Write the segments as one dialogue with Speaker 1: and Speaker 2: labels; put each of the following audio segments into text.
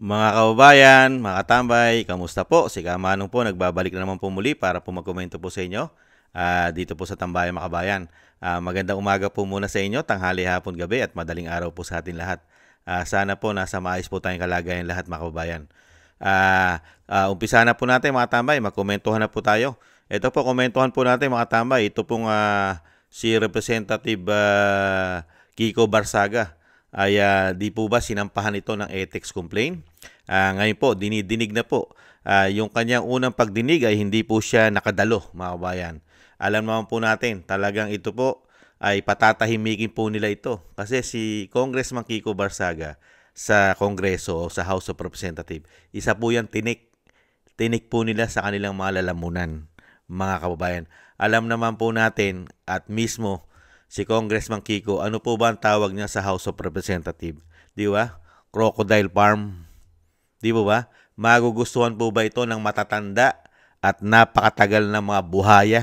Speaker 1: Mga kababayan, mga katambay, kamusta po? Si Kamanong po, nagbabalik na naman po muli para po magkomento po sa inyo dito po sa Tambayan Makabayan. Magandang umaga po muna sa inyo, tanghali, hapon, gabi at madaling araw po sa atin lahat. Sana po nasa maayos po tayong kalagayan lahat mga kababayan. Umpisa na po natin mga tambay, magkomentuhan na po tayo. Ito po, komentuhan po natin mga tambay. Ito pong si Representative Kiko Barsaga ay di po ba sinampahan ito ng ethics complaint? Ngayon po, dinidinig na po. Yung kanyang unang pagdinig ay hindi po siya nakadalo, mga kabayan. Alam naman po natin, talagang ito po ay patatahimikin po nila ito. Kasi si Congressman Kiko Barsaga sa Kongreso o sa House of Representatives, isa po yan tinik. Tinik po nila sa kanilang mga lalamunan, mga kababayan. Alam naman po natin at mismo si Congressman Kiko, ano po ba ang tawag niya sa House of Representatives? Di ba? Crocodile Farm. Di ba? Magugustuhan po ba ito ng matatanda at napakatagal na mga buhaya,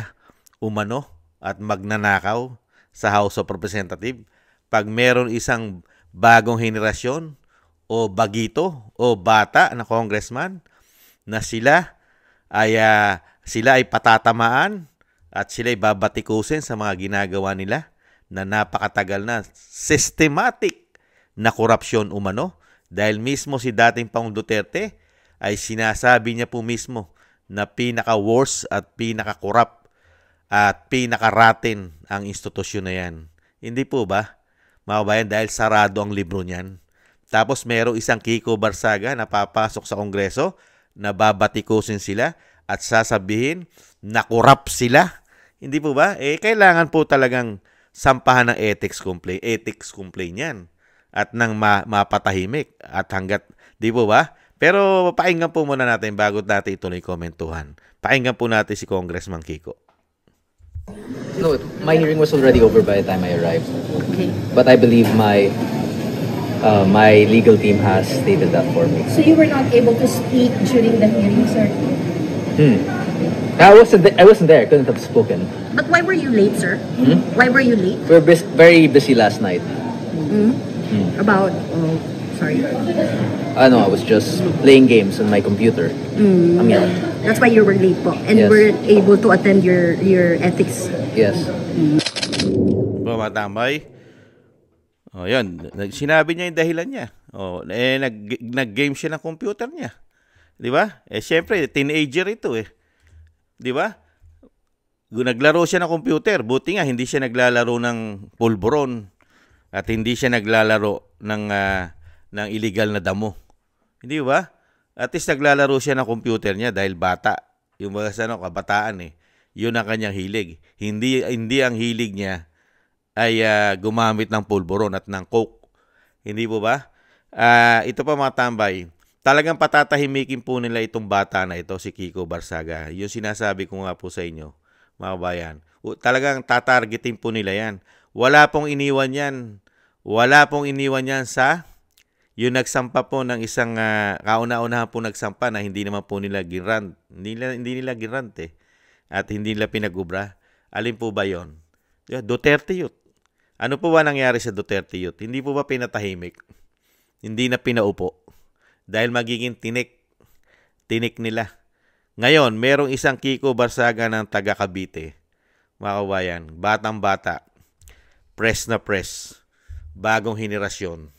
Speaker 1: umano, at magnanakaw sa House of Representatives? Pag meron isang bagong henerasyon o bagito o bata na congressman na sila ay patatamaan at sila ay babatikusin sa mga ginagawa nila na napakatagal na systematic na korupsyon umano. Dahil mismo si dating Pangulong Duterte ay sinasabi niya po mismo na pinaka-worst at pinaka-corrupt at pinaka-rotten ang institusyon na yan. Hindi po ba, mga kabayan, dahil sarado ang libro niyan? Tapos merong isang Kiko Barsaga na papasok sa Kongreso na babatikusin sila at sasabihin na corrupt sila. Hindi po ba? Kailangan po talagang sampahan ng ethics complaint yan at nang mapatahimik at hanggat, di po ba? Pero pakinggan po muna natin bago natin ituloy komentuhan. Pakinggan po natin si Congressman Kiko.
Speaker 2: No, my hearing was already over by the time I arrived.
Speaker 3: Okay.
Speaker 2: But I believe my legal team has stated that for me.
Speaker 3: So you were not able to speak during the hearing, sir?
Speaker 2: I wasn't there. Couldn't have spoken.
Speaker 3: But why were you late, sir? Why were you late?
Speaker 2: We were very busy last night.
Speaker 3: About, sorry.
Speaker 2: No, I was just playing games on my computer.
Speaker 3: That's why you were late po. And
Speaker 2: Yes.
Speaker 3: weren't able to attend your ethics.
Speaker 2: Yes.
Speaker 1: Mga tambay. Yun. Sinabi niya yung dahilan niya. Nag-game siya ng computer niya. Di ba? Siyempre, teenager ito eh. Di ba? Naglaro siya ng computer. Buti nga, hindi siya naglalaro ng pulburon. At hindi siya naglalaro ng illegal na damo. Hindi ba? At least naglalaro siya ng computer niya dahil bata. Yung mga kabataan eh. Yun ang kanyang hilig. Hindi ang hilig niya ay gumamit ng pulburon at ng coke. Hindi po ba? Ito pa mga tambay. Talagang patatahimikin po nila itong bata na ito, si Kiko Barsaga. Yung sinasabi ko nga po sa inyo, mga bayan. Talagang tatargetin po nila yan. Wala pong iniwan yan. Wala pong iniwan yan sa yung nagsampa po ng isang kauna-unahan po nagsampa na hindi naman po nila ginrant. Hindi nila ginrant eh. At hindi nila pinagubra. Alin po ba yon? Duterte Youth. Ano po ba nangyari sa Duterte Youth? Hindi po ba pinatahimik? Hindi na pinaupo. Dahil magiging tinik nila. Ngayon, merong isang Kiko Barsaga ng taga Cavite. Mga kabayan, batang-bata, press na press, bagong henerasyon,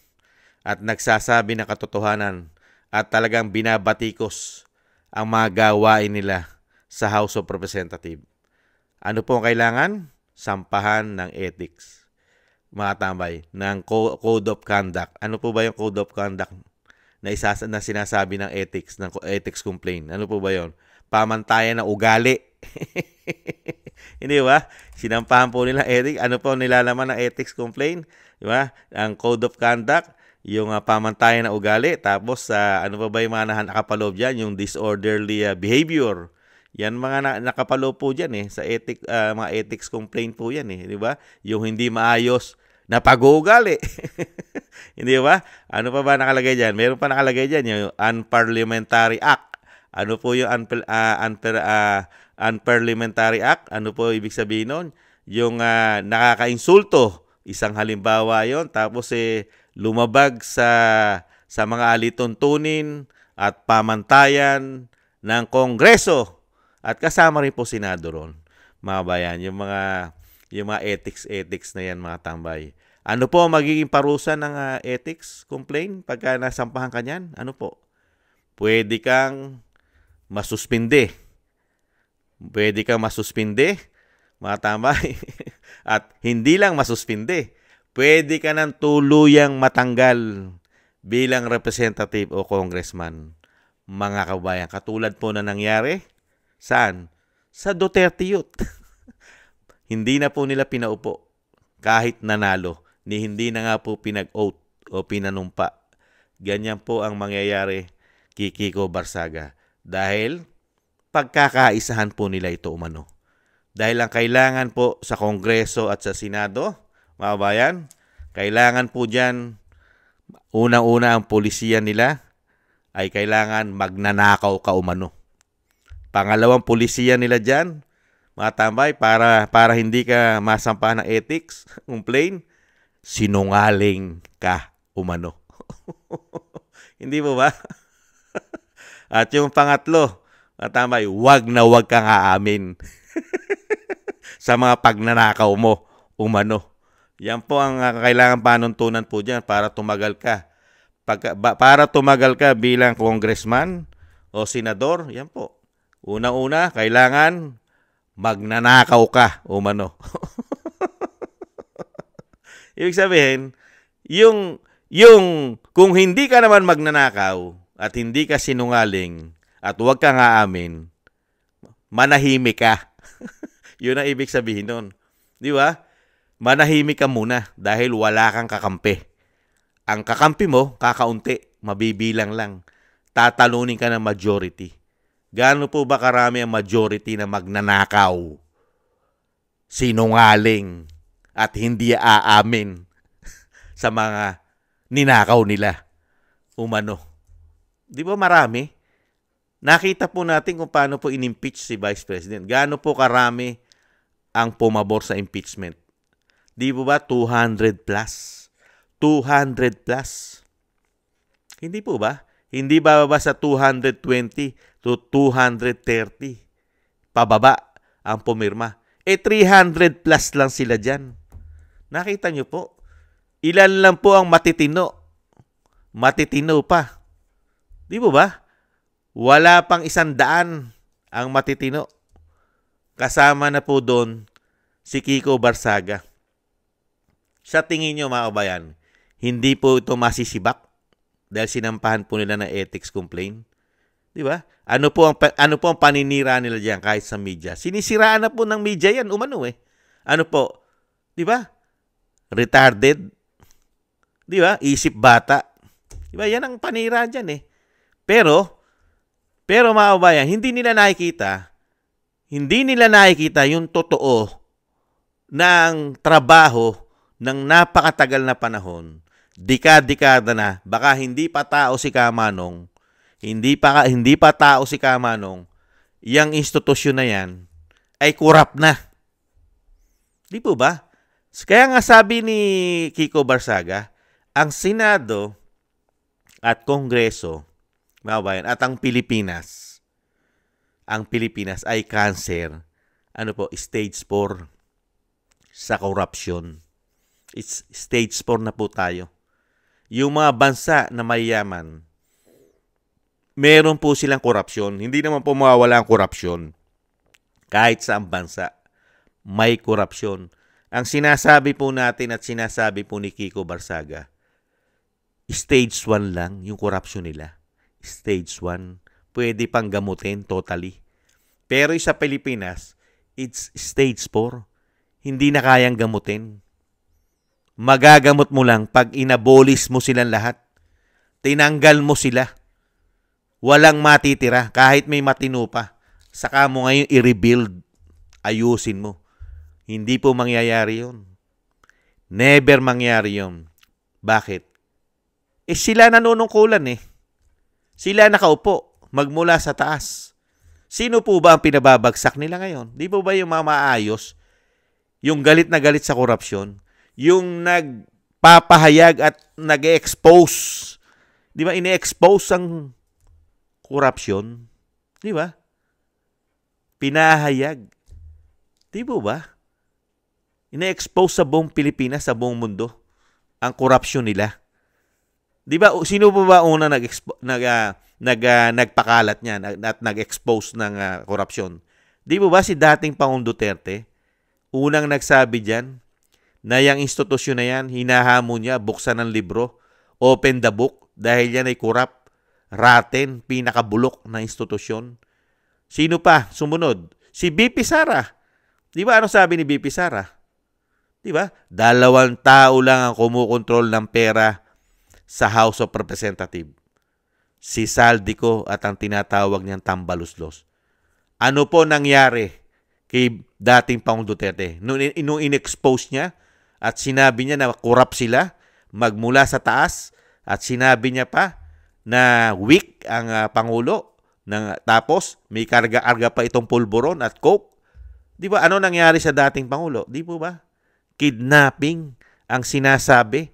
Speaker 1: at nagsasabi ng katotohanan at talagang binabatikos ang mga gawain nila sa House of Representatives. Ano po ang kailangan? Sampahan ng ethics. Mga tambay, ng Code of Conduct. Ano po ba yung Code of Conduct na sinasabi ng ethics complaint? Ano po ba yon? Pamantayan ng ugali. Hindi ba? Sinampahan po nila ethics. Ano po nilalaman ng ethics complaint? Di ba? Ang Code of Conduct, yung pamantayan ng ugali. Tapos, ano pa ba yung mga nakapaloob dyan? Yung disorderly behavior. Yan mga nakapaloob po dyan eh. Sa mga ethics complaint po yan eh. Di ba? Yung hindi maayos na pag-uugali. Hindi ba? Ano pa ba nakalagay dyan? Meron pa nakalagay dyan yung Unparliamentary Act. Ano po yung Unparliamentary Act? Ano po ibig sabihin nun? Yung nakakainsulto. Isang halimbawa yon. Tapos lumabag sa sa mga alituntunin at pamantayan ng Kongreso at kasama rin po Senado ron. Mga bayan, yung mga ethics na yan mga tambay. Ano po ang magiging parusa ng ethics complaint pagka nasampahan ka niyan? Ano po? Pwede kang masuspinde. Pwede kang masuspinde, mga tambay. At hindi lang masuspinde, pwede ka ng tuluyang matanggal bilang representative o congressman. Mga kabayan, katulad po na nangyari, saan? Sa Duterte Youth. Hindi na po nila pinaupo kahit nanalo, ni hindi na nga po pinag-oath o pinanumpa. Ganyan po ang mangyayari kay Kiko Barsaga. Dahil pagkakaisahan po nila ito umano. Dahil ang kailangan po sa Kongreso at sa Senado, mga bayan, kailangan po dyan, unang-una ang polisiya nila ay kailangan magnanakaw ka umano. Pangalawang polisiya nila dyan, mga tambay, para hindi ka masampahan ng ethics, complain, sinungaling ka umano. Hindi mo ba? At yung pangatlo, mga tambay, wag kang aamin sa mga pagnanakaw mo umano. Yan po ang kailangan panuntunan po dyan para tumagal ka. Para tumagal ka bilang congressman o senador, yan po. Unang-una, kailangan magnanakaw ka umano. Ibig sabihin, yung kung hindi ka naman magnanakaw at hindi ka sinungaling at huwag kang aamin, manahimik ka. Yun ang ibig sabihin nun. Di ba? Manahimik ka muna dahil wala kang kakampi. Ang kakampi mo, kakaunti, mabibilang lang. Tatalunin ka ng majority. Gaano po ba karami ang majority na magnanakaw, sinungaling, at hindi aamin sa mga ninakaw nila umano? Di ba marami? Nakita po natin kung paano po in-impeach si Vice President. Gaano po karami ang pumabor sa impeachment. Di ba 200 plus? 200 plus. Hindi po ba? Hindi ba sa 220 to 230? Pababa ang pumirma. 300 plus lang sila dyan. Nakita nyo po? Ilan lang po ang matitino? Matitino pa. Di ba? Wala pang 100 ang matitino. Kasama na po doon si Kiko Barsaga. Sa tingin nyo mga kabayan, hindi po ito masisibak dahil sinampahan po nila ng ethics complaint. Di ba? Ano po ang paninira nila diyan kahit sa media? Sinisiraan na po ng media yan, umano eh. Ano po? Di ba? Retarded. Di ba? Isip bata. Di ba? Yan ang panira diyan eh. Pero mga kabayan, hindi nila nakikita yung totoo ng trabaho ng napakatagal na panahon, dekada na, baka hindi pa tao si Kamanong, yung institusyon na yan ay kurap na. Di po ba? Kaya nga sabi ni Kiko Barsaga, ang Senado at Kongreso, mga bayan, at ang Pilipinas ay cancer. Ano po? Stage 4 sa corruption. It's stage 4 na po tayo. Yung mga bansa na mayayaman, meron po silang korupsyon. Hindi naman po mawawala ang korupsyon. Kahit sa bansa, may korupsyon. Ang sinasabi po natin at sinasabi po ni Kiko Barsaga, stage 1 lang yung korupsyon nila. Stage 1. Pwede pang gamutin totally. Pero sa Pilipinas, it's stage 4. Hindi na kayang gamutin. Magagamot mo lang pag inabolis mo silang lahat. Tinanggal mo sila. Walang matitira kahit may matino pa. Saka mo ngayon i-rebuild. Ayusin mo. Hindi po mangyayari yun. Never mangyayari yun. Bakit? Sila nanunungkulan eh. Sila nakaupo, magmula sa taas. Sino po ba ang pinababagsak nila ngayon? Di po ba yung mga maayos, yung galit na galit sa korupsyon, yung nagpapahayag at nag-expose Di ba, ini-expose ang korupsyon? Di ba? Pinahayag. Di ba? Ine-expose sa buong Pilipinas, sa buong mundo, ang korupsyon nila. Di ba, sino ba una nagpakalat niyan at nag-expose ng korupsyon? Di ba si dating Pangulong Duterte, unang nagsabi diyan na yung institusyon na yan, hinahamon niya, buksan ng libro, open the book, dahil yan ay corrupt, rotten, pinakabulok na institusyon. Sino pa? Sumunod. Si BP Sara. Di ba ano sabi ni BP Sara? Di ba? 2 tao lang ang kumukontrol ng pera sa House of Representatives. Si Saldico at ang tinatawag niyang tambaluslos. Ano po nangyari kay dating Pangulong Duterte? Nung in-expose niya at sinabi niya na corrupt sila, magmula sa taas, at sinabi niya pa na weak ang Pangulo, tapos may karga-arga pa itong pulburon at coke. Di ba? Ano nangyari sa dating Pangulo? Di po ba? Kidnapping ang sinasabi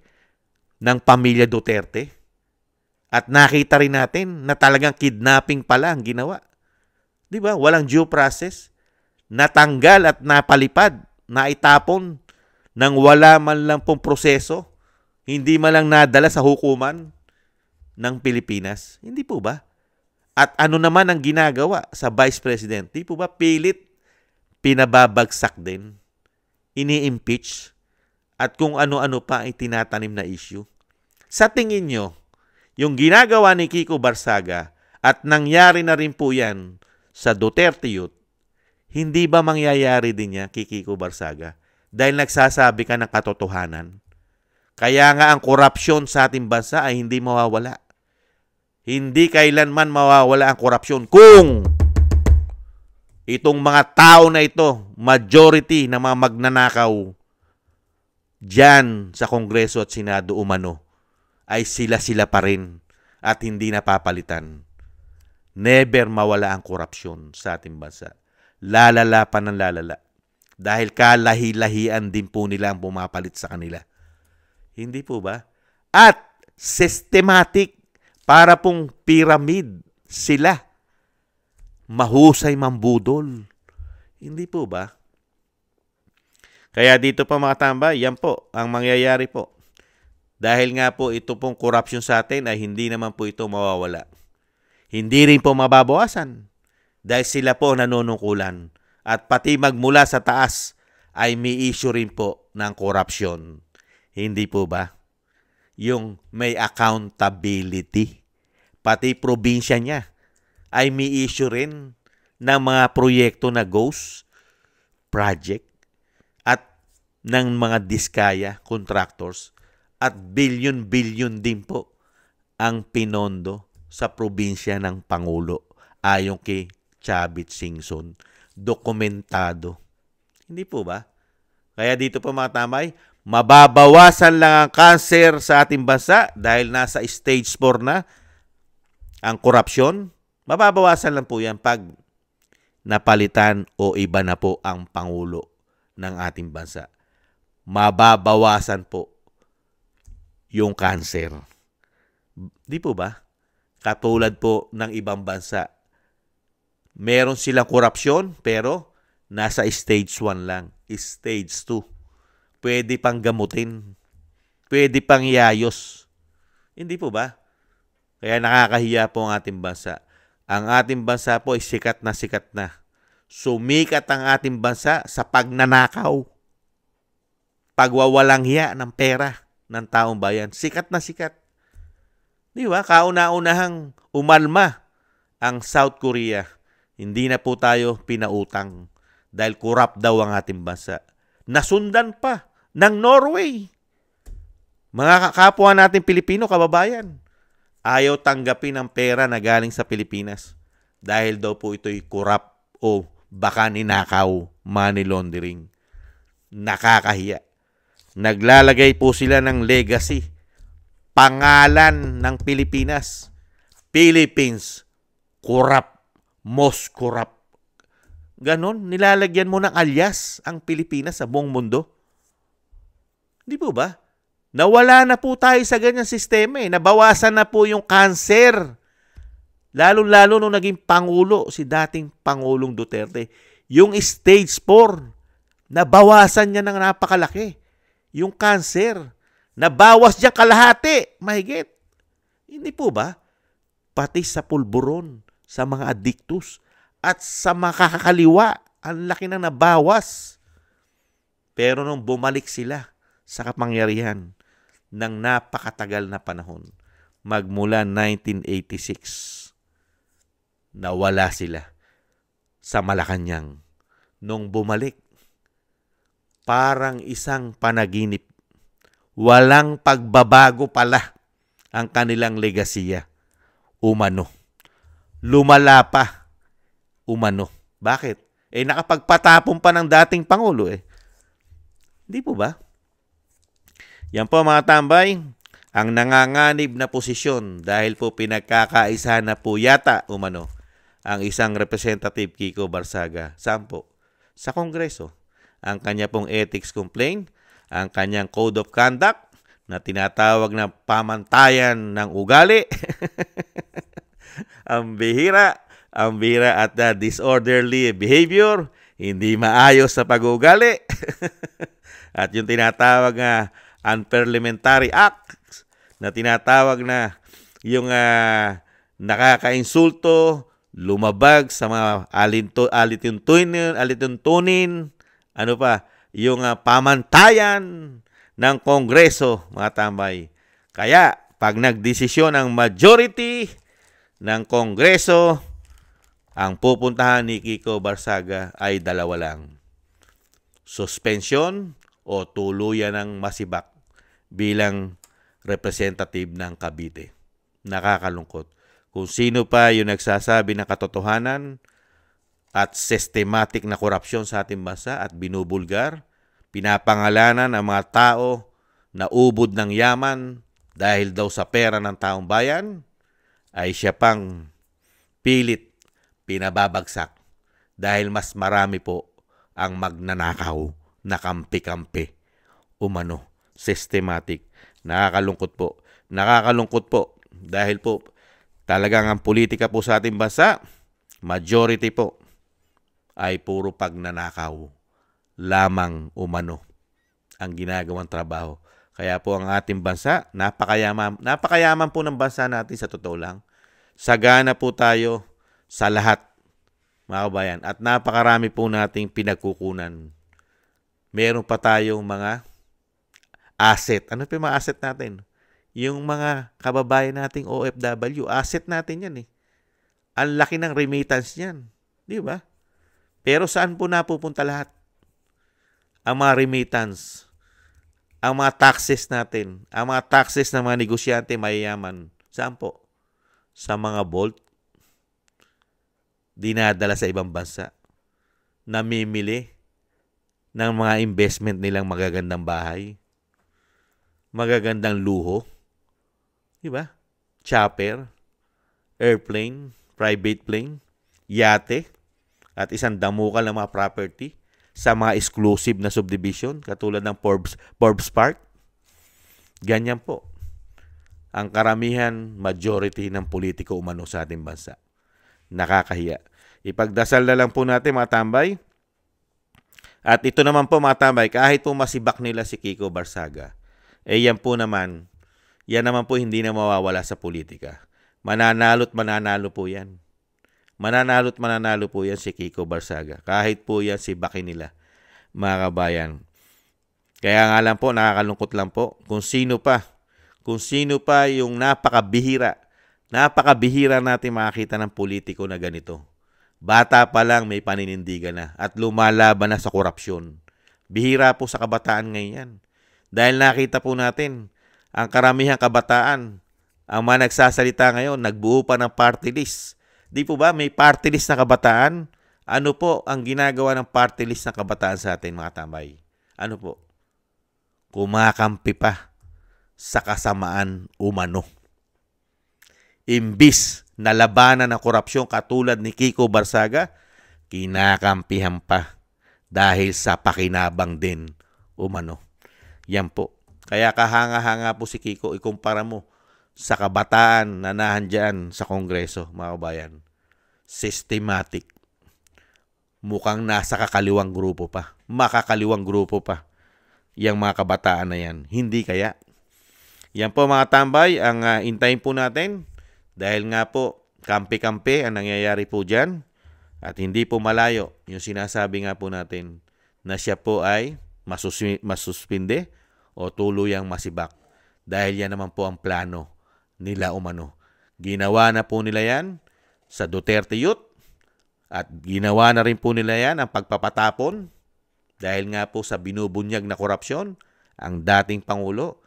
Speaker 1: ng pamilya Duterte. At nakita rin natin na talagang kidnapping pala ang ginawa. Di ba? Walang due process. Natanggal at napalipad, naitapon nang wala man lang pong proseso. Hindi man lang nadala sa hukuman ng Pilipinas. Hindi po ba? At ano naman ang ginagawa sa Vice President? Hindi po ba pilit pinababagsak din, ini-impeach, at kung ano-ano pa ay tinatanim na issue? Sa tingin nyo, yung ginagawa ni Kiko Barsaga at nangyari na rin po yan sa Duterte Youth, hindi ba mangyayari din niya kay Kiko Barsaga? Dahil nagsasabi ka ng katotohanan. Kaya nga ang korupsyon sa ating bansa ay hindi mawawala. Hindi kailanman mawawala ang korupsyon kung itong mga tao na ito, majority na mga magnanakaw dyan sa Kongreso at Senado umano, ay sila-sila pa rin at hindi napapalitan. Never mawala ang korupsyon sa ating bansa. Lalala pa ng lalala. Dahil kalahi-lahian din po nila ang pumapalit sa kanila. Hindi po ba? At systematic, para pong pyramid sila. Mahusay mambudol. Hindi po ba? Kaya dito pa mga tambay, yan po ang mangyayari po. Dahil nga po ito pong korupsyon sa atin ay hindi naman po ito mawawala. Hindi rin po mababawasan dahil sila po nanunungkulan. At pati magmula sa taas ay may issue rin po ng korupsyon. Hindi po ba? Yung may accountability. Pati probinsya niya ay may issue rin ng mga proyekto na ghost project at ng mga diskaya contractors. At bilyon-bilyon din po ang pinondo sa probinsya ng Pangulo ayon kay Chavit Singson. Dokumentado. Hindi po ba? Kaya dito po mga tamay, mababawasan lang ang cancer sa ating bansa dahil nasa stage 4 na ang korupsyon. Mababawasan lang po yan pag napalitan o iba na po ang Pangulo ng ating bansa. Mababawasan po yung cancer. Di po ba? Katulad po ng ibang bansa. Meron silang korupsyon pero nasa stage 1 lang. Stage 2. Pwede pang gamutin. Pwede pang iayos. Hindi po ba? Kaya nakakahiya po ang ating bansa. Ang ating bansa po ay sikat na sikat na. Sumikat ang ating bansa sa pagnanakaw. Pagwawalang hiya ng pera ng taong bayan. Sikat na sikat. Di ba? Kauna-unahang umalma ang South Korea. Hindi na po tayo pinautang dahil corrupt daw ang ating bansa. Nasundan pa ng Norway. Mga kapwa natin Pilipino, kababayan, ayaw tanggapin ang pera na galing sa Pilipinas dahil daw po ito'y corrupt o baka ninakaw, money laundering. Nakakahiya. Naglalagay po sila ng legacy. Pangalan ng Pilipinas. Philippines, corrupt. Most corrupt. Ganon, nilalagyan mo ng alias ang Pilipinas sa buong mundo. Di po ba? Nawala na po tayo sa ganyang sistema eh. Nabawasan na po yung cancer. Lalo-lalo nung naging Pangulo, si dating Pangulong Duterte. Yung stage 4, nabawasan niya ng napakalaki. Yung cancer, nabawas niya kalahati. Mahigit. Hindi po ba? Pati sa pulburon, sa mga addictus, at sa makakaliwa, ang laki na nabawas. Pero nung bumalik sila sa kapangyarihan ng napakatagal na panahon, magmula 1986, nawala sila sa Malacanang. Nung bumalik, parang isang panaginip. Walang pagbabago pala ang kanilang legasiya. Umano. Lumala pa. Umano. Bakit? Nakapagpatapon pa ng dating Pangulo eh. Hindi po ba? Yan po mga tambay, ang nanganganib na posisyon dahil po pinagkakaisa na po yata umano ang isang Representative Kiko Barsaga. Saan po? Sa Kongreso. Ang kanya pong ethics complaint, ang kanyang code of conduct na tinatawag na pamantayan ng ugali. Ang bihira at disorderly behavior, hindi maayos sa pag-uugali. At yung tinatawag na unparliamentary acts, na tinatawag na yung nakakainsulto, lumabag sa mga alituntunin, ano pa, yung pamantayan ng Kongreso, mga tambay. Kaya, pag nagdesisyon ang majority ng Kongreso, ang pupuntahan ni Kiko Barsaga ay dalawa lang. Suspension o tuluyan ng masibak bilang representative ng Cavite. Nakakalungkot. Kung sino pa yung nagsasabi ng katotohanan at systematic na korupsyon sa ating bansa at binubulgar, pinapangalanan ang mga tao na ubod ng yaman dahil daw sa pera ng taong bayan, ay siya pang pilit pinababagsak dahil mas marami po ang magnanakaw na kampi-kampi. Umano, systematic. Nakakalungkot po. Nakakalungkot po dahil po talagang ang politika po sa ating bansa, majority po ay puro pagnanakaw lamang umano ang ginagawang trabaho. Kaya po ang ating bansa, napakayaman po ng bansa natin sa totoo lang. Sagana po tayo sa lahat, mga kabayan. At napakarami po nating pinagkukunan. Meron pa tayong mga asset. Ano pa yung mga asset natin? Yung mga kababayan nating OFW, asset natin yan eh. Ang laki ng remittance niyan. Di ba? Pero saan po napupunta lahat? Ang mga remittance, ang mga taxes natin, ang mga taxes ng mga negosyante mayayaman. Saan po? Sa mga vault, dinadala sa ibang bansa, namimili ng mga investment nilang magagandang bahay, magagandang luho, di ba? Chopper, airplane, private plane, yate, at isang damukal ng mga property sa mga exclusive na subdivision katulad ng Forbes Park. Ganyan po ang karamihan, majority ng politiko umano sa ating bansa. Nakakahiya. Ipagdasal na lang po natin mga tambay. At ito naman po mga tambay, kahit po masibak nila si Kiko Barsaga, yan naman po hindi na mawawala sa politika. Mananalo't mananalo po yan. Mananalo't mananalo po yan si Kiko Barsaga. Kahit po yan si baki nila, mga kabayan. Kaya nga lang po, nakakalungkot lang po, kung sino pa yung napakabihira natin makakita ng politiko na ganito. Bata pa lang may paninindigan na at lumalaban na sa korupsyon. Bihira po sa kabataan ngayon yan. Dahil nakita po natin, ang karamihang kabataan, ang mga nagsasalita ngayon, nagbuo pa ng party list. Di po ba may party list na kabataan? Ano po ang ginagawa ng party list na kabataan sa atin, mga tambay? Ano po? Kumakampi pa sa kasamaan umano. Imbis na labanan ng korupsyon katulad ni Kiko Barsaga, kinakampihan pa dahil sa pakinabang din umano. Yan po Kaya kahanga-hanga po si Kiko, ikumpara mo sa kabataan na nahandyan sa Kongreso, mga kabayan. Systematic. Mukhang nasa kakaliwang grupo pa. Makakaliwang grupo pa. Yang mga kabataan na yan. Hindi kaya. Yan po mga tambay, ang intayin po natin. Dahil nga po, kampi-kampi ang nangyayari po dyan. At hindi po malayo yung sinasabi nga po natin na siya po ay masuspinde o tuluyang masibak. Dahil yan naman po ang plano nila umano. Ginawa na po nila yan sa Duterte Youth at ginawa na rin po nila yan ang pagpapatapon dahil nga po sa binubunyag na korupsyon ang dating Pangulo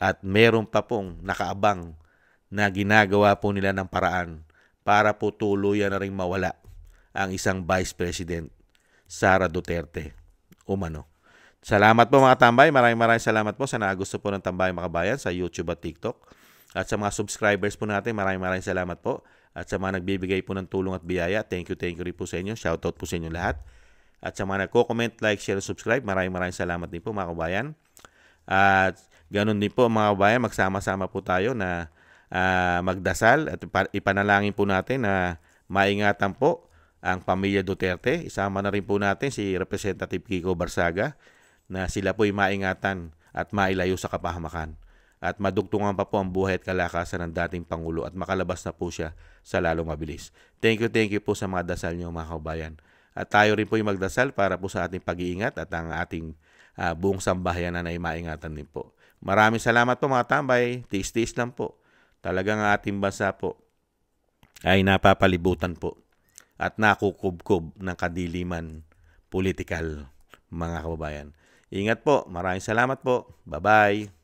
Speaker 1: at meron pa pong nakaabang na ginagawa po nila ng paraan para po tuluyan na rin mawala ang isang Vice President, Sara Duterte umano. Salamat po mga tambay. Maraming salamat po sa nagusto po ng Tambay mga kabayan sa YouTube at TikTok. At sa mga subscribers po natin, maraming salamat po. At sa mga nagbibigay po ng tulong at biyaya, thank you rin po sa inyo. Shoutout po sa inyo lahat. At sa mga nagko-comment, like, share, subscribe, maraming salamat din po mga kabayan. At ganun din po mga kabayan, magsama-sama po tayo na magdasal at ipanalangin po natin na maingatan po ang pamilya Duterte. Isama na rin po natin si Representative Kiko Barsaga na sila po'y maingatan at mailayo sa kapahamakan. At madugtungan pa po ang buhay at kalakasan ng dating Pangulo at makalabas na po siya sa lalong mabilis. Thank you po sa mga dasal niyo mga kabayan. At tayo rin po yung magdasal para po sa ating pag-iingat at ang ating buong sambahayan na maingatan din po. Maraming salamat po mga tambay. Tiis-tiis lang po. Talagang ating bansa po ay napapalibutan po at nakukubkob ng kadiliman politikal mga kababayan. Ingat po. Maraming salamat po. Bye-bye.